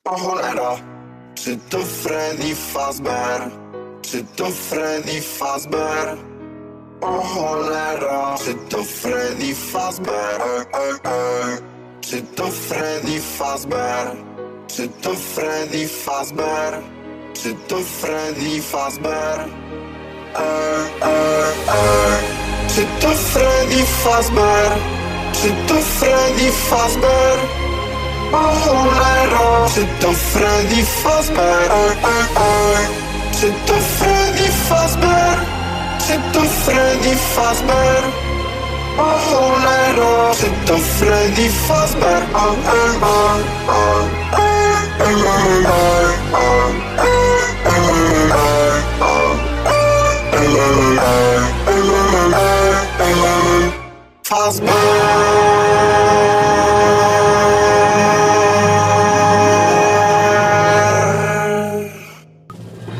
O cholera, czy to Freddy Fazbear? Czy to Freddy Fazbear? O cholera, czy to Freddy Fazbear? Czy to Freddy Fazbear? Czy to Freddy Fazbear? Czy to Freddy Fazbear? Czy to Freddy Fazbear? Czy to Freddy Fazbear? O cholera, czy to Freddy Fazbear? Czy to Freddy Fazbear? Czy to Freddy Fazbear? O cholera, czy to Freddy Fazbear?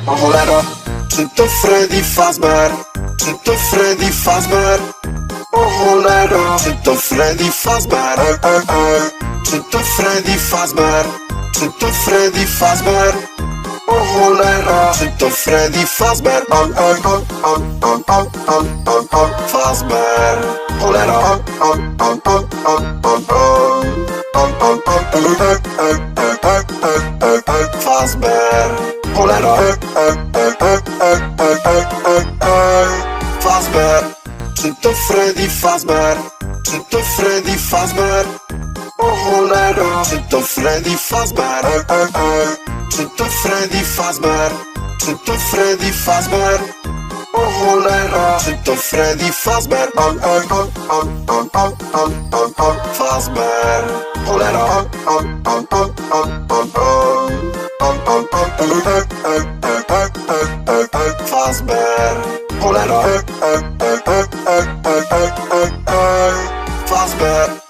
O cholera, czy to Freddy Fazbear? Czy to Freddy Fazbear? O cholera, czy to Freddy Fazbear? Czy to Freddy Fazbear? Czy to Freddy Fazbear? O cholera, czy to Freddy Fazbear? Fazbear, cholera. Fazbear, cholera. Fazbear, czy to Freddy Fazbear? Czy to Freddy Fazbear? O cholera, czy to Freddy Fazbear? Czy to Freddy Fazbear? Czy to Freddy Fazbear? O cholera, czy to Freddy Fazbear? Fazbear, cholera. Fazbear, cholera. Fazbear.